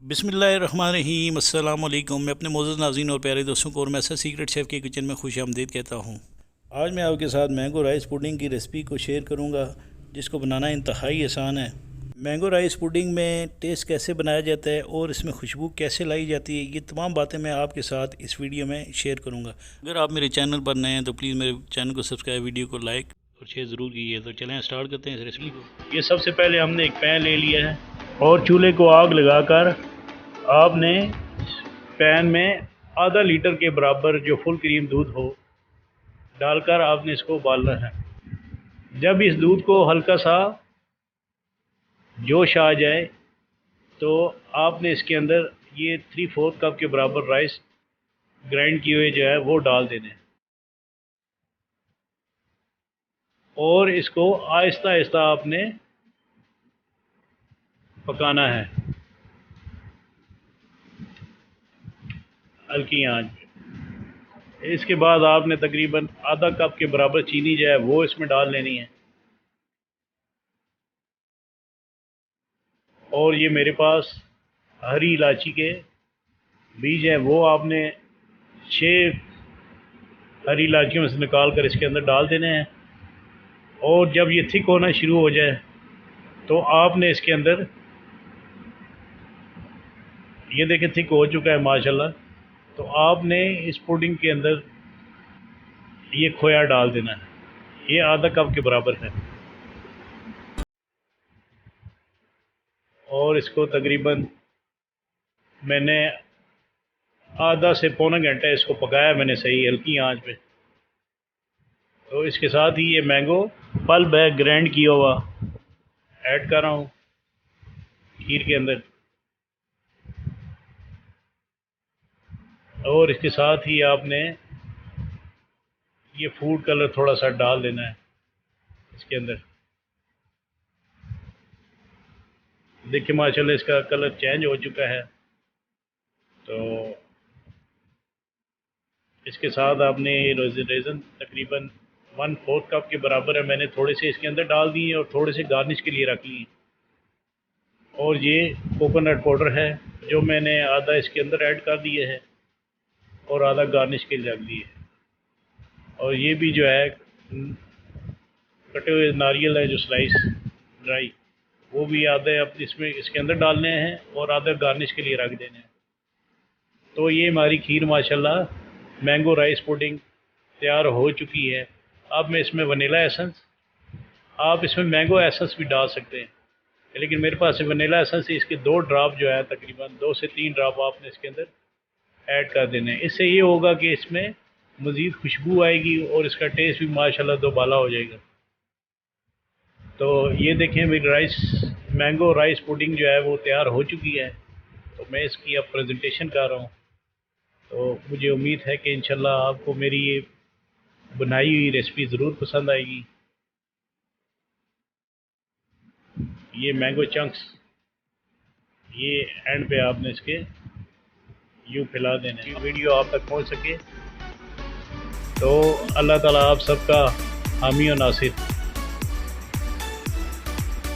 बिस्मिल्लाहिर्रहमानिर्रहीम अस्सलाम वालेकुम। मैं अपने मोअज़्ज़ज़ नाज़रीन और प्यारे दोस्तों को और मैसर सीक्रेट शेफ़ के किचन में खुश आमदीद कहता हूँ। आज मैं आपके साथ मैंगो राइस पुडिंग की रेसिपी को शेयर करूँगा, जिसको बनाना इंतहाई आसान है। मैंगो राइस पुडिंग में टेस्ट कैसे बनाया जाता है और इसमें खुशबू कैसे लाई जाती है, ये तमाम बातें मैं आपके साथ इस वीडियो में शेयर करूँगा। अगर आप मेरे चैनल पर नए हैं तो प्लीज़ मेरे चैनल को सब्सक्राइब, वीडियो को लाइक और शेयर ज़रूर कीजिए। तो चलें स्टार्ट करते हैं इस रेसिपी को। ये सबसे पहले हमने एक पैन ले लिया है और चूल्हे को आग लगाकर आपने पैन में आधा लीटर के बराबर जो फुल क्रीम दूध हो डालकर आपने इसको उबालना है। जब इस दूध को हल्का सा जोश आ जाए तो आपने इसके अंदर ये 3/4 कप के बराबर राइस ग्राइंड किए हुए जो है वो डाल देने हैं और इसको आहिस्ता आहिस्ता आपने पकाना है हल्की आंच पे। इसके बाद आपने तकरीबन आधा कप के बराबर चीनी जो है वो इसमें डाल लेनी है और ये मेरे पास हरी इलायची के बीज हैं, वो आपने 6 हरी इलायचियों में से निकाल कर इसके अंदर डाल देने हैं और जब ये थिक होना शुरू हो जाए तो आपने इसके अंदर ये देखें थिक हो चुका है माशाल्लाह, तो आपने इस पुडिंग के अंदर ये खोया डाल देना है। ये आधा कप के बराबर है और इसको तकरीबन मैंने आधा से पौना घंटा इसको पकाया मैंने सही हल्की आंच पे। तो इसके साथ ही ये मैंगो पल्प है ग्राइंड किया हुआ ऐड कर रहा हूँ खीर के अंदर और इसके साथ ही आपने ये फूड कलर थोड़ा सा डाल देना है इसके अंदर। देखिए माशाल्लाह इसका कलर चेंज हो चुका है। तो इसके साथ आपने रेज़न तकरीबन 1/4 कप के बराबर है, मैंने थोड़े से इसके अंदर डाल दिए और थोड़े से गार्निश के लिए रख लिए। और ये कोकोनट पाउडर है जो मैंने आधा इसके अंदर ऐड कर दिए है और आधा गार्निश के लिए रख दिए। और ये भी जो है कटे हुए नारियल है जो स्लाइस ड्राई, वो भी आधे अब इसमें इसके अंदर डालने हैं और आधे गार्निश के लिए रख देने हैं। तो ये हमारी खीर माशाल्लाह मैंगो राइस पुडिंग तैयार हो चुकी है। अब मैं इसमें वनीला एसेंस, आप इसमें मैंगो एसेंस भी डाल सकते हैं, लेकिन मेरे पास वनीला एसेंस है, इसके 2 ड्रॉप जो है तकरीबन 2 से 3 ड्रॉप आपने इसके अंदर ऐड कर देने हैं। इससे ये होगा कि इसमें मज़ीद खुशबू आएगी और इसका टेस्ट भी माशाल्लाह दोबाला हो जाएगा। तो ये देखें मेरी मैंगो राइस पुडिंग जो है वो तैयार हो चुकी है। तो मैं इसकी अब प्रेजेंटेशन कर रहा हूँ। तो मुझे उम्मीद है कि इंशाल्लाह आपको मेरी ये बनाई हुई रेसिपी ज़रूर पसंद आएगी। ये मैंगो चंक्स ये एंड पे आपने इसके यूँ फैला देने, वीडियो आप तक पहुँच सके। तो अल्लाह ताला आप सबका हामी और नासिर।